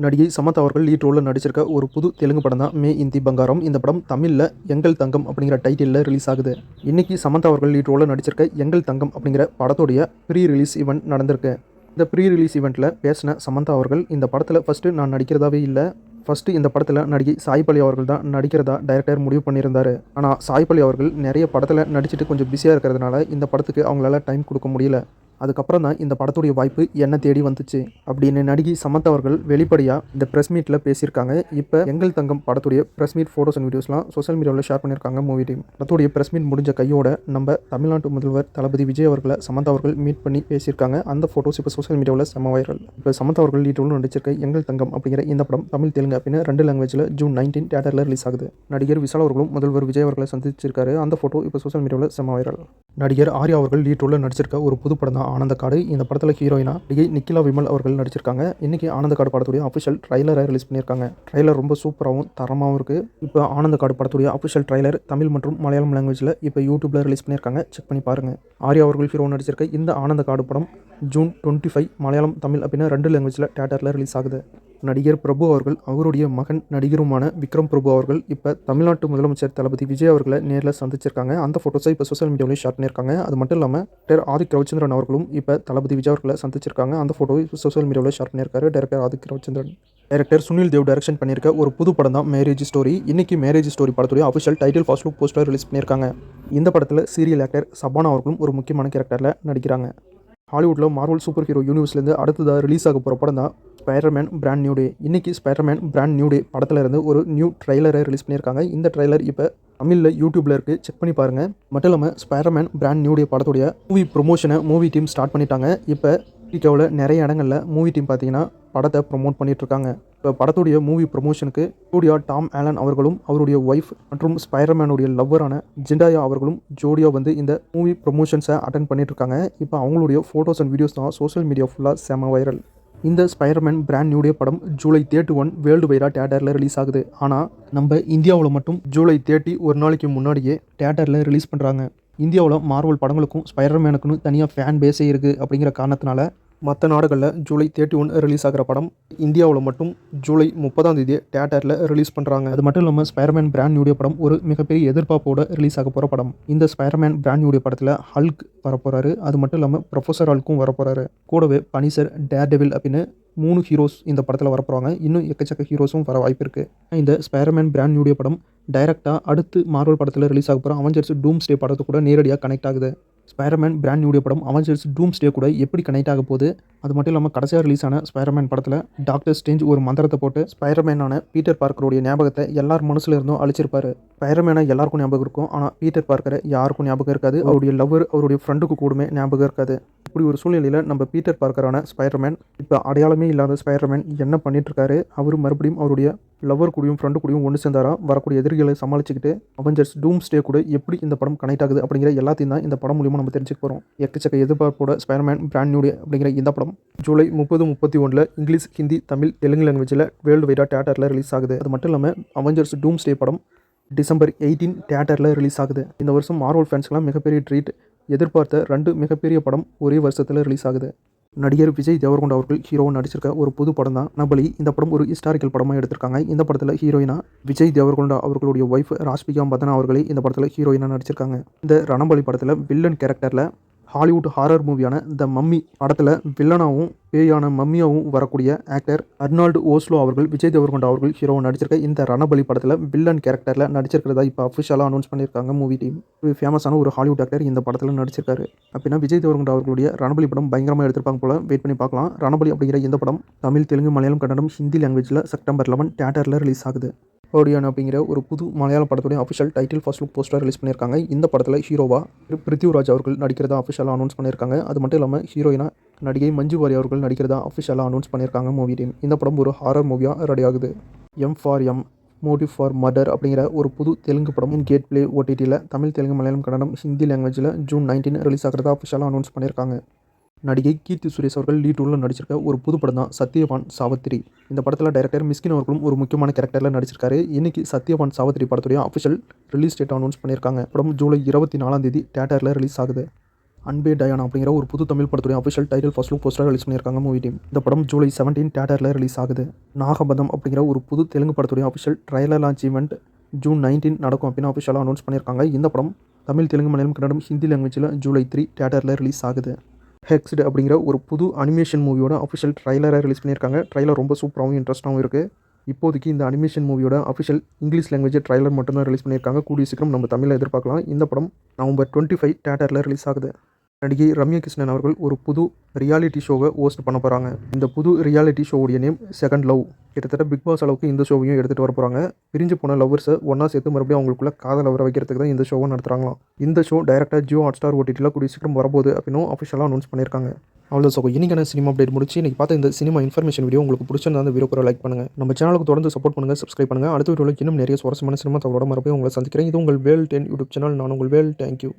நடிகை சமந்தா அவர்கள் லீட் ரோலில் நடிச்சிருக்க ஒரு புது தெலுங்கு படம் தான் மே இந்தி பங்காரம். இந்த படம் தமிழில் எங்கள் தங்கம் அப்படிங்கிற டைட்டிலில் ரிலீஸ் ஆகுது. இன்னைக்கு சமந்தா அவர்கள் லீட் ரோலில் நடிச்சிருக்க எங்கள் தங்கம் அப்படிங்கிற படத்துடைய ப்ரீ ரிலீஸ் ஈவெண்ட் நடந்திருக்கு. இந்த ப்ரீ ரிலீஸ் ஈவெண்ட்டில் பேசின சமந்தா அவர்கள் இந்த படத்தில் ஃபஸ்ட்டு நான் நடிக்கிறதாவே இல்லை, ஃபஸ்ட்டு இந்த படத்தில் நடிகை சாய் பல்லவி அவர்கள் தான் நடிக்கிறதா டைரக்டர் முடிவு பண்ணியிருந்தார். ஆனால் சாய் பல்லவி அவர்கள் நிறைய படத்தில் நடிச்சுட்டு கொஞ்சம் பிஸியாக இருக்கிறதுனால இந்த படத்துக்கு அவங்களால டைம் கொடுக்க முடியல. அதுக்கப்புறம் தான் இந்த படத்துடைய வாய்ப்பு என்னை தேடி வந்துச்சு அப்படின்னு நடிகை சமந்தா அவர்கள் வெளிப்படையாக இந்த ப்ரெஸ் மீட்டில் பேசியிருக்காங்க. இப்போ எங்கள் தங்கம் படத்துடைய ப்ரெஸ் மீட் ஃபோட்டோஸ் அண்ட் வீடியோஸ்லாம் சோஷியல் மீடியாவில் ஷேர் பண்ணியிருக்காங்க மூவி டீம். படத்துடைய ப்ரெஸ் மீட் முடிஞ்ச கையோட நம்ம தமிழ்நாட்டு முதல்வர் தளபதி விஜய் அவர்களை சமந்தா அவர்கள் மீட் பண்ணி பேசியிருக்காங்க. அந்த ஃபோட்டோஸ் இப்போ சோஷியல் மீடியாவில் செம வைரல். இப்போ சமந்தா அவர்கள் லீட் ரோல் நடிச்சிருக்க எங்கள் தங்கம் அப்படிங்கிற இந்த படம் தமிழ் தெலுங்கு அப்படின்னு 2 லாங்குவேஜில் ஜூன் 19 தியேட்டரில் ரிலீஸ் ஆகுது. நடிகர் விஷால் அவர்களும் முதல்வர் விஜய் அவர்களை சந்திச்சிருக்காரு. அந்த ஃபோட்டோ இப்போ சோஷியல் மீடியாவில் செம வைரல். நடிகர் ஆர்யா அவர்கள் லீட் ரோலில் நடிச்சிருக்க ஒரு புது படம் தான் ஆனந்த காடு. இந்த படத்தில் ஹீரோயினா நடிகை நிக்கிலா விமல் அவர்கள் நடிச்சிருக்காங்க. இன்னைக்கு ஆனந்த காடு படத்துடைய அஃபிஷியல் ட்ரைலரை ரிலீஸ் பண்ணியிருக்காங்க. ட்ரைலர் ரொம்ப சூப்பராகவும் தரமாகவும் இருக்குது. இப்போ ஆனந்த காடு படத்துடைய அஃபிஷியல் ட்ரைலர் தமிழ் மற்றும் மலையாளம் லாங்குவேஜில் இப்போ யூடியூப்பில் ரிலீஸ் பண்ணியிருக்காங்க. செக் பண்ணி பாருங்கள். ஆர்யா அவர்கள் ஹீரோ நடிச்சிருக்க இந்த ஆனந்த காடு படம் ஜூன் 25 மலையாளம் தமிழ் அப்படின்னு 2 லாங்குவேஜில் தியேட்டரில் ரிலீஸ் ஆகுது. நடிகர் பிரபு அவர்கள் அவருடைய மகன் நடிகருமான விக்ரம் பிரபு அவர்கள் இப்போ தமிழ்நாட்டு முதலமைச்சர் தளபதி விஜய் அவர்களை நேரில் சந்திச்சிருக்காங்க. அந்த ஃபோட்டோஸை இப்போ சோஷியல் மீடியாவிலையும் ஷேர் பண்ணியிருக்காங்க. அது மட்டும் இல்லாமல் டைரக்டர் ஆதிக் ரவிச்சந்திரன் அவர்களும் இப்போ தளபதி விஜய் அவர்களை சந்திச்சிருக்காங்க. அந்த ஃபோட்டோ சோஷியல் மீடியாவில் ஷேர் பண்ணியிருக்காரு director Adhik Ravichandran. Director Sunil Dev direction பண்ணியிருக்க ஒரு புது படம் தான் மேரேஜ் ஸ்டோரி. இன்னைக்கு மேரேஜ் ஸ்டோரி படத்துடைய official title first look poster release பண்ணியிருக்காங்க. இந்த படத்தில் சீரியல் ஆக்டர் சபானா அவர்களும் ஒரு முக்கியமான கேரக்டரில் நடிக்கிறாங்க. ஹாலிவுட்டில் மார்வல் சூப்பர் ஹீரோ யூனிவர்ஸ்லேருந்து அடுத்ததாக ரிலீஸ் ஆக போகிற படம் தான் ஸ்பைடர்மேன் பிராண்ட் நியூ டே. இன்றைக்கி ஸ்பைடர்மேன் பிராண்ட் நியூ டே படத்தில் இருந்து ஒரு நியூ ட்ரைலரை ரிலீஸ் பண்ணியிருக்காங்க. இந்த ட்ரைலர் இப்போ தமிழில் யூடியூப்பில் இருக்குது. செக் பண்ணி பாருங்கள். மட்டும் இல்லாமல் ஸ்பைடர்மேன் பிராண்ட் நியூ டே படத்துடைய மூவி ப்ரொமோஷனை மூவி டீம் ஸ்டார்ட் பண்ணிட்டாங்க. இப்போ அமெரிக்காவில் நிறைய இடங்களில் மூவி டீம் பார்த்தீங்கன்னா படத்தை ப்ரொமோட் பண்ணிகிட்ருக்காங்க. இப்போ படத்துடைய மூவி ப்ரொமோஷனுக்கு ஸ்டூடியோ டாம் ஆலன் அவர்களும் அவருடைய ஒய்ஃப் மற்றும் ஸ்பைடர்மேனுடைய லவ்வரான ஜெண்டாயா அவர்களும் ஜோடியாக வந்து இந்த மூவி ப்ரொமோஷன்ஸை அட்டென்ட் பண்ணிகிட்ருக்காங்க. இப்போ அவங்களுடைய ஃபோட்டோஸ் அண்ட் வீடியோஸ் தான் சோஷியல் மீடியா ஃபுல்லாக செம வைரல். இந்த ஸ்பைடர்மேன் பிராண்ட் நியூ டே படம் ஜூலை 31 வேர்ல்டு வைடாக தியேட்டரில் ரிலீஸ் ஆகுது. ஆனால் நம்ம இந்தியாவில் மட்டும் ஜூலை 30 ஒரு நாளைக்கு முன்னாடியே தியேட்டரில் ரிலீஸ் பண்ணுறாங்க. இந்தியாவில் மார்வல் படங்களுக்கும் ஸ்பைடர்மேனுக்குன்னு தனியாக ஃபேன் பேஸே இருக்குது. அப்படிங்கிற காரணத்தினால மற்ற நாடுகளில் ஜூலை 31 ரிலீஸ் ஆகிற படம் இந்தியாவில் மட்டும் ஜூலை 30 தியேட்டரில் ரிலீஸ் பண்ணுறாங்க. அது மட்டும் இல்லாமல் ஸ்பைடர்மேன் பிராண்ட் நியூ டே படம் ஒரு மிகப்பெரிய எதிர்பார்ப்போடு ரிலீஸ் ஆக போகிற படம். இந்த ஸ்பைடர்மேன் பிராண்ட் நியூ டே படத்தில் ஹல்க் வரப்போகிறாரு. அது மட்டும் இல்லாமல் ப்ரொஃபஸர் ஹல்க்கும் வரப்போகிறாரு. கூடவே பனிசர், டேர்டெவில் அப்படின்னு 3 ஹீரோஸ் இந்த படத்தில் வரப்போகிறாங்க. இன்னும் எக்கச்சக்க ஹீரோஸும் வர வாய்ப்பு இருக்குது. இந்த ஸ்பைடர்மேன் பிராண்ட் நியூ டே படம் டைரெக்டாக அடுத்து மார்வல் படத்தில் ரிலீஸ் ஆக போகிற அவெஞ்சர்ஸ் டூம்ஸ்டே படத்து கூட நேரடியாக கனெக்ட் ஆகுது. ஸ்பைடர்மேன் பிராண்ட் நியூ டே படம் அவெஞ்சர்ஸ் டூம்ஸ்டே கூட எப்படி கனெக்ட் ஆக போகுது? அது மட்டும் இல்லாமல் கடைசியாக ரிலீஸ் ஆன ஸ்பைடர்மேன் படத்தில் டாக்டர் ஸ்ட்ரேஞ்ச் ஒரு மந்திரத்தை போட்டு ஸ்பைடர்மேனான பீட்டர் பார்க்கருடைய ஞாபகத்தை எல்லார் மனசுல இருந்தும் அழிச்சிருப்பாரு. ஸ்பைடர்மேனை எல்லாருக்கும் ஞாபகம் இருக்கும், ஆனால் பீட்டர் பார்க்கரை யாருக்கும் ஞாபகம் இருக்காது. அவருடைய லவ்வர் அவருடைய ஃப்ரெண்டுக்கு கூடமே ஞாபகம் இருக்காது. இப்படி ஒரு சூழ்நிலையில் நம்ம பீட்டர் பார்க்கரான ஸ்பைடர்மேன் இப்போ அடையாளமே இல்லாத ஸ்பைடர்மேன் என்ன பண்ணிட்டு இருக்காரு? அவர் மறுபடியும் அவருடைய லவ்வர் கூடயும் ஃப்ரெண்டு கூடயும் ஒன்று சேர்ந்தாரா? வரக்கூடிய எதிரிகளை சமாளிச்சுக்கிட்டு அவெஞ்சர்ஸ் டூம்ஸ்டே கூட எப்படி இந்த படம் கனெக்ட் ஆகுது அப்படிங்கிற எல்லாத்தையும் தான் இந்த படம் மூலியமாக நம்ம தெரிஞ்சுக்க போகிறோம். எக்கச்சக்க எதிர்பார்ப்போட ஸ்பைடர்மேன் பிராண்ட் நியூ டே அப்படிங்கிற இந்த படம் ஜூலை 30-31 இங்கிலீஷ், ஹிந்தி, தமிழ், தெலுங்கு லாங்குவேஜில் வேர்ல்டு வைடாக தியேட்டரில் ரிலீஸ் ஆகுது. அது மட்டும் இல்லாமல் அவெஞ்சர்ஸ் டூம்ஸ்டே படம் டிசம்பர் 18 தியேட்டரில் ரிலீஸ் ஆகுது. இந்த வருஷம் மார்வல் ஃபேன்ஸ்க்கெலாம் மிகப்பெரிய ட்ரீட். எதிர்பார்த்த 2 மிகப்பெரிய படம் ஒரே வருஷத்தில் ரிலீஸ் ஆகுது. நடிகர் விஜய் தேவர்கொண்டா அவர்கள் ஹீரோவை நடிச்சிருக்க ஒரு புது படம் தான் நபலி. இந்த படம் ஒரு ஹிஸ்டாரிக்கல் படமாக எடுத்திருக்காங்க. இந்த படத்தில் ஹீரோயினா விஜய் தேவர்கொண்டா அவர்களுடைய ஒய்ஃப் ராஷ்மிகா மந்தனா அவர்களே இந்த படத்தில் ஹீரோயினாக நடிச்சிருக்காங்க. இந்த ரணபலி படத்தில் வில்லன் கேரக்டரில் ஹாலிவுட் ஹாரர் மூவியான த மம்மி படத்தில் வில்லனாகவும் பேயான மம்மியாகவும் வரக்கூடிய ஆக்டர் அர்னால்டு ஓஸ்லோ அவர்கள் விஜய் தேவர்கொண்டா அவர்கள் ஹீரோவை நடிச்சிருக்க இந்த ரணபலி படத்தில் வில்லன் கேரக்டரில் நடிச்சிருக்கிறதா இப்போ அஃபிஷியலாக அனௌன்ஸ் பண்ணியிருக்காங்க மூவி டீம். ஒரு ஃபேமஸான ஒரு ஹாலிவுட் ஆக்டர் இந்த படத்தில் நடிச்சிருக்காரு. அப்படின்னா விஜய் தேவர்கொண்டா அவர்களுடைய ரணபலி படம் பயங்கரமாக எடுத்திருப்பாங்க போல. வெயிட் பண்ணி பார்க்கலாம். ரணபலி அப்படிங்கிற இந்த படம் தமிழ், தெலுங்கு, மலையாளம், கன்னடம், ஹிந்தி லாங்குவேஜில் செப்டம்பர் 11 தியேட்டரில் ரிலீஸ் ஆகுது. ஓடியான் அப்படிங்கிற ஒரு புது மலையாள படத்துடைய official title first look poster release பண்ணியிருக்காங்க. இந்த படத்தில் ஹீரோவா பிருத்திவிராஜ் அவர்கள் நடிக்கிறதா அஃபிஷியலாக அனௌன்ஸ் பண்ணியிருக்காங்க. அது மட்டும் இல்லாமல் ஹீரோயினா நடிகை மஞ்சு வாரியர் அவர்கள் நடிக்கிறதா அஃபிஷியலாக அனௌன்ஸ் பண்ணியிருக்காங்க மூவி டீம். இந்த படம் ஒரு ஹாரர் மூவியாக ரெடி ஆகுது. M for him motive for murder அப்படிங்கிற ஒரு புது தெலுங்கு படம் கேட் பிளே ஓடிடியில் தமிழ், தெலுங்கு, மலையாளம், கன்னடம், ஹிந்தி லாங்குவேஜில் ஜூன் 19 ரிலீஸ் ஆகிறதா அஃபிஷியலாக அனௌன்ஸ் பண்ணியிருக்காங்க. நடிகை கீர்த்தி சுரேஷ் அவர்கள் லீட் ரோலில் நடிச்சிருக்க ஒரு புது படம் தான் சத்யவான் சாவித்திரி. இந்த படத்தில் டைரக்டர் மிஸ்கின் அவர்களும் ஒரு முக்கியமான கேரக்டரில் நடிச்சிருக்காரு. இன்னைக்கு சத்யவான் சாவித்திரி படத்துடைய அஃபிஷியல் ரிலீஸ் டேட் அனௌன்ஸ் பண்ணியிருக்காங்க. படம் ஜூலை 24 தியேட்டரில் ரிலீஸ் ஆகுது. அன்பே டயானா அப்படிங்கிற ஒரு புது தமிழ் படத்துடைய official title first look poster release பண்ணியிருக்காங்க மூவி டீம். இந்த படம் ஜூலை 17 தியேட்டரில் ரிலீஸ் ஆகுது. நாகபந்தம் அப்படிங்கிற ஒரு புது தெலுங்கு படத்துடைய official trailer launch event June 19 நடக்கும் அப்படின்னு அஃபிஷியலாக அனௌன்ஸ் பண்ணியிருக்காங்க. இந்த படம் தமிழ், தெலுங்கு, மலையாளம், கன்னடம், ஹிந்தி லாங்குவேஜில் ஜூலை 3 தியேட்டரில் ரிலீஸ் ஆகுது. ஹெக்ஸ்டு அப்படிங்கிற ஒரு புது அனிமேஷன் மூவியோட அஃபிஷியல் ட்ரைலரை ரிலீஸ் பண்ணியிருக்காங்க. ட்ரைலர் ரொம்ப சூப்பராகவும் இன்ட்ரெஸ்ட்டாகவும் இருக்குது. இப்போதைக்கு இந்த அனிமேஷன் மூவியோட அஃபிஷியல் இங்கிலீஷ் லாங்குவேஜ் ட்ரைலர் மட்டும்தான் ரிலீஸ் பண்ணியிருக்காங்க. கூடிய சீக்கிரம் நம்ம தமிழில் எதிர்பார்க்கலாம். இந்த படம் நவம்பர் 25 தியேட்டரில் ரிலீஸ் ஆகுது. நடிகை ரம்யா கிருஷ்ணன் அவர்கள் ஒரு புது ரியாலிட்டி ஷோவை ஹோஸ்ட் பண்ண போகிறாங்க. இந்த புது ரியாலிட்டி ஷோவுடைய நேம் செகண்ட் லவ். கிட்டத்தட்ட பிக் பாஸ் அளவுக்கு இந்த ஷோவையும் எடுத்துகிட்டு வர போகிறாங்க. பிரிஞ்சு போன லவ்வர்ஸை ஒன்றா சேர்த்து மறுபடியும் அவங்களுக்குள்ள காதல் வர வைக்கிறதுக்கு தான் இந்த ஷோவை நடத்துகிறாங்களாம். இந்த ஷோ டைரக்டாக ஜியோ ஹாட்ஸ்டார் ஓடிடியில் கூடிய சீக்கிரம் வரப்போகுது அப்படின்னு அஃபிஷியலாக அனௌன்ஸ் பண்ணியிருக்காங்க. அவ்வளோ ஸோ இன்றைக்கான சினிமா அப்டேட் முடிச்சு இன்றைக்கி பார்த்த இந்த சினிமா இன்ஃபர்மேஷன் வீடியோ உங்களுக்கு பிடிச்சிருந்தா அந்த வீடியோ லைக் பண்ணுங்கள். நம்ம சேனலுக்கு தொடர்ந்து சப்போர்ட் பண்ணுங்கள், சப்ஸ்கிரைப் பண்ணுங்கள். அடுத்த வீடியோவில் இன்னும் நிறைய சுவாரஸ்யமான சினிமா தகவலோட மறுபடியும் உங்களை சந்திக்கிறேன். இது உங்கள் வேல் 10 யூடியூப் சேனல். நான் உங்கள் வேல். தேங்க்யூ.